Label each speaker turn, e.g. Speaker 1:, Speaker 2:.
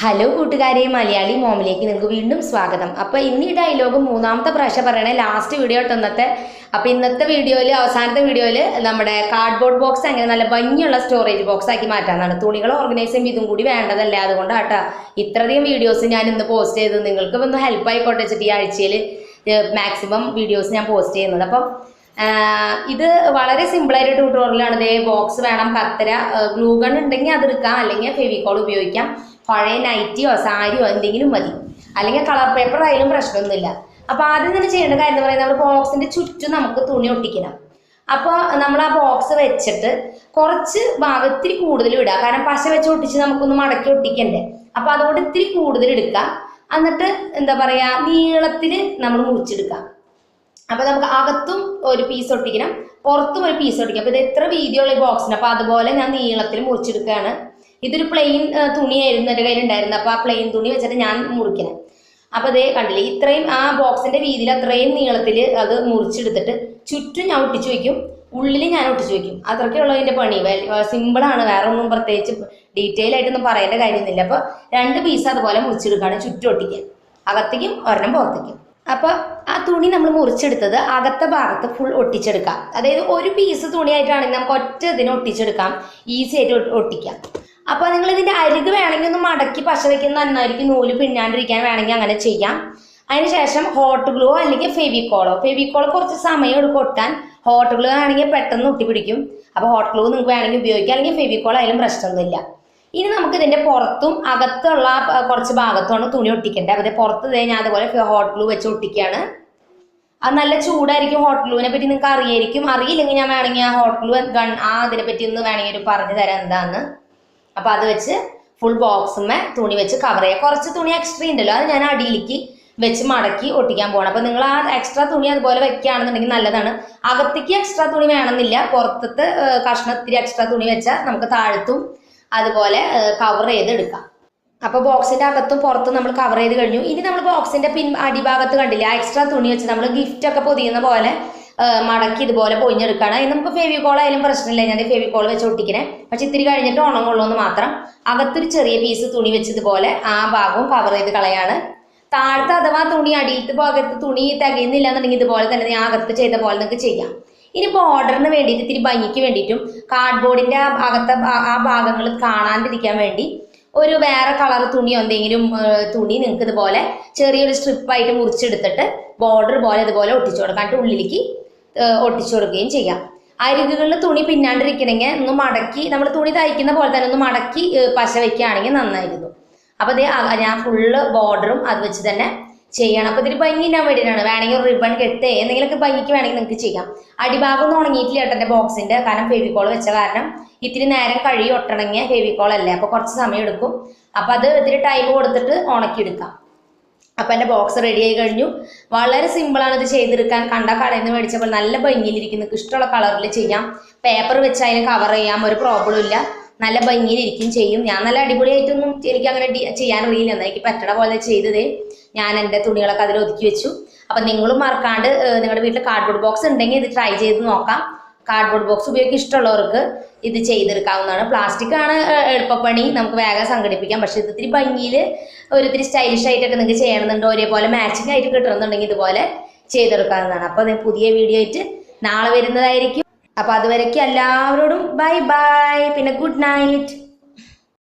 Speaker 1: Hello കൂട്ടുകാരെ, മലയാളി മോമിലേക്ക് നിങ്ങൾക്ക് വീണ്ടും സ്വാഗതം. അപ്പോൾ ഇന്ന് ഈ ഡയലോഗ് മൂന്നാമത്തെ പ്രാവശ്യം പറയണേ, ലാസ്റ്റ് വീഡിയോ ഇന്നത്തെ. അപ്പോൾ ഇന്നത്തെ വീഡിയോയിൽ, അവസാനത്തെ വീഡിയോയിൽ നമ്മുടെ കാർഡ്ബോർഡ് ബോക്സ് എങ്ങനെ നല്ല ഭംഗിയുള്ള സ്റ്റോറേജ് ബോക്സ് ആക്കി മാറ്റാനാണ്. തുണികൾ ഓർഗനൈസ് ചെയ്യുമ്പോൾ ഇതും കൂടി വേണ്ടതല്ലേ, അതുകൊണ്ടാട്ടാ ഇത്രയധികം വീഡിയോസ് ഞാൻ ഇന്ന് പോസ്റ്റ് ചെയ്തത്. നിങ്ങൾക്ക് ഒന്ന് ഹെൽപ്പ് ആയിക്കോട്ടെ വെച്ചിട്ട് ഈ ആഴ്ചയിൽ മാക്സിമം വീഡിയോസ് ഞാൻ പോസ്റ്റ് ചെയ്യുന്നത്. അപ്പം ഇത് വളരെ സിമ്പിളായിട്ട് ട്യൂട്ടോറിയലാണ്. ഇതേ ബോക്സ് വേണം, കത്തര, ഗ്ലൂ ഗൺ ഉണ്ടെങ്കിൽ അതെടുക്കാം, അല്ലെങ്കിൽ ഫെവിക്കോൾ ഉപയോഗിക്കാം. പഴയ നൈറ്റിയോ സാരിയോ എന്തെങ്കിലും മതി, അല്ലെങ്കിൽ കളർ പേപ്പർ ആയാലും പ്രശ്നമൊന്നുമില്ല. അപ്പോൾ ആദ്യം തന്നെ ചെയ്യേണ്ട കാര്യം എന്ന് പറയുന്നത്, നമ്മുടെ ബോക്സിൻ്റെ ചുറ്റും നമുക്ക് തുണി ഒട്ടിക്കണം. അപ്പോൾ നമ്മൾ ആ ബോക്സ് വെച്ചിട്ട് കുറച്ച് ഭാഗം ഇത്തിരി കൂടുതൽ ഇടുക. കാരണം പശ വെച്ച് ഒട്ടിച്ച് നമുക്കൊന്ന് മടക്കി ഒട്ടിക്കണ്ടേ. അപ്പോൾ അതുകൊണ്ട് ഇത്തിരി കൂടുതൽ എടുക്കുക. എന്നിട്ട് എന്താ പറയുക, നീളത്തിൽ നമ്മൾ മുറിച്ചെടുക്കുക. അപ്പോൾ നമുക്ക് അകത്തും ഒരു പീസ് ഒട്ടിക്കണം, പുറത്തും ഒരു പീസ് ഒട്ടിക്കണം. അപ്പോൾ ഇത് എത്ര വീതിയുള്ള ഈ ബോക്സിന്, അപ്പോൾ അതുപോലെ ഞാൻ നീളത്തിൽ മുറിച്ചെടുക്കുകയാണ്. ഇതൊരു പ്ലെയിൻ തുണിയായിരുന്നു എൻ്റെ കയ്യിലുണ്ടായിരുന്നത്. അപ്പോൾ ആ പ്ലെയിൻ തുണി വെച്ചിട്ട് ഞാൻ മുറിക്കണം. അപ്പോൾ അതേ കണ്ടില്ലേ, ഇത്രയും ആ ബോക്സിൻ്റെ വീതിയിൽ അത്രയും നീളത്തിൽ അത് മുറിച്ചെടുത്തിട്ട് ചുറ്റും ഞാൻ ഒട്ടിച്ചു വയ്ക്കും, ഉള്ളിൽ ഞാൻ ഒട്ടിച്ചു വയ്ക്കും. അത്രയ്ക്കുള്ളതിൻ്റെ പണി സിമ്പിളാണ്, വേറെ ഒന്നും പ്രത്യേകിച്ച് ഡീറ്റെയിൽ ആയിട്ടൊന്നും പറയേണ്ട കാര്യമൊന്നുമില്ല. അപ്പോൾ 2 പീസ് അതുപോലെ മുറിച്ചെടുക്കുകയാണ് ചുറ്റും ഒട്ടിക്കാൻ, അകത്തേക്കും ഒരെണ്ണം പുറത്തേക്കും. അപ്പോൾ ആ തുണി നമ്മൾ മുറിച്ചെടുത്തത് അകത്തെ ഭാഗത്ത് ഫുൾ ഒട്ടിച്ചെടുക്കാം. അതായത് ഒരു പീസ് തുണിയായിട്ടാണെങ്കിൽ നമുക്ക് ഒറ്റ ഇതിന് ഒട്ടിച്ചെടുക്കാം, ഈസി ആയിട്ട് ഒട്ടിക്കാം. അപ്പോൾ നിങ്ങൾ ഇതിൻ്റെ അരിക് വേണമെങ്കിൽ ഒന്ന് മടക്കി പശ വയ്ക്കുന്ന നന്നായിരിക്കും, നൂല് പിന്നാണ്ടിരിക്കാൻ വേണമെങ്കിൽ അങ്ങനെ ചെയ്യാം. അതിനുശേഷം ഹോട്ട് ഗ്ലൂ അല്ലെങ്കിൽ ഫെവിക്കോളോ കുറച്ച് സമയം എടുക്കും ഒട്ടാൻ. ഹോട്ട് ഗ്ലൂ ആണെങ്കിൽ പെട്ടെന്ന് ഒട്ടിപ്പിടിക്കും. അപ്പോൾ ഹോട്ട് ഗ്ലൂ നിങ്ങൾക്ക് വേണമെങ്കിൽ ഉപയോഗിക്കാം, അല്ലെങ്കിൽ ഫെവിക്കോൾ ആയാലും പ്രശ്നമൊന്നുമില്ല. ഇനി നമുക്ക് ഇതിൻ്റെ പുറത്തും അകത്തുള്ള കുറച്ച് ഭാഗത്തുമാണ് തുണി ഒട്ടിക്കേണ്ടത്. അപ്പോൾ പുറത്ത് ഞാൻ അതുപോലെ ഹോട്ട് ഗ്ലൂ വെച്ച് ഒട്ടിക്കുകയാണ്. അത് നല്ല ചൂടായിരിക്കും. ഹോട്ട് ഗ്ലൂവിനെ പറ്റി നിങ്ങൾക്ക് അറിയായിരിക്കും. അറിയില്ലെങ്കിൽ ഞാൻ വേണമെങ്കിൽ ആ ഹോട്ട് ഗ്ലൂ അതിനെപ്പറ്റി ഒന്ന് വേണമെങ്കിൽ പറഞ്ഞു തരാം എന്താന്ന്. അപ്പോൾ അത് വെച്ച് ഫുൾ ബോക്സുമേ തുണി വെച്ച് കവർ ചെയ്യുക. കുറച്ച് തുണി എക്സ്ട്രാ ഉണ്ടല്ലോ, അത് ഞാൻ അടിയിലേക്ക് വെച്ച് മടക്കി ഒട്ടിക്കാൻ പോകണം. അപ്പോൾ നിങ്ങൾ ആ എക്സ്ട്രാ തുണി അതുപോലെ വെക്കുകയാണെന്നുണ്ടെങ്കിൽ നല്ലതാണ്. അകത്തേക്ക് എക്സ്ട്രാ തുണി വേണമെന്നില്ല, പുറത്തത്തെ കഷ്ണത്തിരി എക്സ്ട്രാ തുണി വെച്ചാൽ നമുക്ക് താഴത്തും അതുപോലെ കവർ ചെയ്തെടുക്കാം. അപ്പോൾ ബോക്സിൻ്റെ അകത്തും പുറത്തും നമ്മൾ കവർ ചെയ്ത് കഴിഞ്ഞു. ഇനി നമ്മൾ ബോക്സിൻ്റെ അടിഭാഗത്ത് കണ്ടില്ല, ആ എക്സ്ട്രാ തുണി വെച്ച് നമ്മൾ ഗിഫ്റ്റൊക്കെ പൊതിയുന്ന പോലെ മടക്കി ഇതുപോലെ പൊതിഞ്ഞെടുക്കുകയാണ്. ഇത് നമുക്ക് ഫെവിക്കോൾ ആയാലും പ്രശ്നമില്ല, ഞാൻ ഫെവിക്കോൾ വെച്ച് ഒട്ടിക്കണേ. പക്ഷെ ഇത്തിരി കഴിഞ്ഞിട്ട് ഉണങ്ങുള്ളൂ എന്ന് മാത്രം. അകത്തൊരു ചെറിയ പീസ് തുണി വെച്ച് ഇതുപോലെ ആ ഭാഗവും കവർ ചെയ്ത് കളയാണ്. താഴത്തെ അഥവാ തുണി അടിയിലത്തെ ഭാഗത്ത് തുണി തികയുന്നില്ല എന്നുണ്ടെങ്കിൽ ഇതുപോലെ തന്നെ ഞാൻ അകത്ത് ചെയ്ത പോലെ നിങ്ങൾക്ക് ചെയ്യാം. ഇനി ബോർഡറിന് വേണ്ടിയിട്ട് ഇത്തിരി ഭംഗിക്ക് വേണ്ടിയിട്ടും കാർഡ്ബോർഡിൻ്റെ അകത്തെ ആ ഭാഗങ്ങൾ കാണാണ്ടിരിക്കാൻ വേണ്ടി ഒരു വേറെ കളർ തുണിയോ എന്തെങ്കിലും തുണി നിങ്ങൾക്ക് ഇതുപോലെ ചെറിയൊരു സ്ട്രിപ്പായിട്ട് മുറിച്ചെടുത്തിട്ട് ബോർഡർ പോലെ ഇതുപോലെ ഒട്ടിച്ചു കൊടുക്കാം, ഉള്ളിലേക്ക് ഒട്ടിച്ചു കൊടുക്കുകയും ചെയ്യാം. അരികുകളിൽ തുണി പിന്നാണ്ടിരിക്കണമെങ്കിൽ ഒന്ന് മടക്കി, നമ്മൾ തുണി തയ്ക്കുന്ന പോലെ തന്നെ ഒന്ന് മടക്കി പശ വയ്ക്കുകയാണെങ്കിൽ നന്നായിരുന്നു. അപ്പോൾ ഞാൻ ഫുള്ള് ബോർഡറും അത് വെച്ച് തന്നെ ചെയ്യണം. അപ്പോൾ ഇതിൽ ഭംഗി ഉണ്ടാൻ വേണ്ടിയിട്ടാണ്. വേണമെങ്കിൽ റിബൺ കെട്ട് എന്തെങ്കിലുമൊക്കെ ഭംഗിക്ക് വേണമെങ്കിൽ നിങ്ങൾക്ക് ചെയ്യാം. അടിഭാഗം ഒന്നും ഉണങ്ങിയിട്ടില്ല ഏട്ടൻ്റെ ബോക്സിൻ്റെ, കാരണം ഫെവിക്കോൾ വെച്ച കാരണം ഇത്തിരി നേരം കഴിയും ഒട്ടണമെങ്കിൽ. ഫെവിക്കോൾ അല്ലേ, അപ്പോൾ കുറച്ച് സമയം എടുക്കും. അപ്പോൾ അത് ഇത്തിരി ടൈം കൊടുത്തിട്ട് ഉണക്കിയെടുക്കാം. അപ്പോൾ എൻ്റെ ബോക്സ് റെഡി ആയി കഴിഞ്ഞു. വളരെ സിമ്പിളാണ് ഇത് ചെയ്തെടുക്കാൻ. കണ്ട കടയിൽ നിന്ന് മേടിച്ചപ്പോൾ നല്ല ഭംഗിയിലിരിക്കും. നിങ്ങൾക്ക് ഇഷ്ടമുള്ള കളറിൽ ചെയ്യാം. പേപ്പർ വെച്ച് അതിനെ കവർ ചെയ്യാം, ഒരു പ്രോബ്ലം ഇല്ല. നല്ല ഭംഗിയിലിരിക്കും ചെയ്യും. ഞാൻ നല്ല അടിപൊളിയായിട്ടൊന്നും എനിക്ക് അങ്ങനെ ചെയ്യാനറിയില്ല, എന്നാൽ എനിക്ക് പറ്റണ പോലെ ചെയ്തതേ. ഞാൻ എൻ്റെ തുണികളൊക്കെ അതിൽ ഒതുക്കി വെച്ചു. അപ്പം നിങ്ങളും മറക്കാണ്ട് നിങ്ങളുടെ വീട്ടിൽ കാർഡ്ബോർഡ് ബോക്സ് ഉണ്ടെങ്കിൽ ഇത് ട്രൈ ചെയ്ത് നോക്കാം. കാർഡ്ബോർഡ് ബോക്സ് ഉപയോഗിക്കാൻ ഇഷ്ടമുള്ളവർക്ക് ഇത് ചെയ്തെടുക്കാവുന്നതാണ്. പ്ലാസ്റ്റിക് ആണ് എളുപ്പപ്പണി, നമുക്ക് വേഗം സംഘടിപ്പിക്കാം. പക്ഷേ ഇത് ഇത്തിരി ഭംഗിയിൽ ഒരിത്തിരി സ്റ്റൈലിഷ് ആയിട്ടൊക്കെ നിങ്ങൾക്ക് ചെയ്യണമെന്നുണ്ടോ, ഒരേപോലെ മാച്ചിങ് ആയിട്ട് കിട്ടണമെന്നുണ്ടെങ്കിൽ ഇതുപോലെ ചെയ്തെടുക്കാവുന്നതാണ്. അപ്പോൾ പുതിയ വീഡിയോ ആയിട്ട് നാളെ വരുന്നതായിരിക്കും. അപ്പോൾ അതുവരേക്കും എല്ലാവരോടും ബൈ ബൈ, പിന്നെ ഗുഡ് നൈറ്റ്.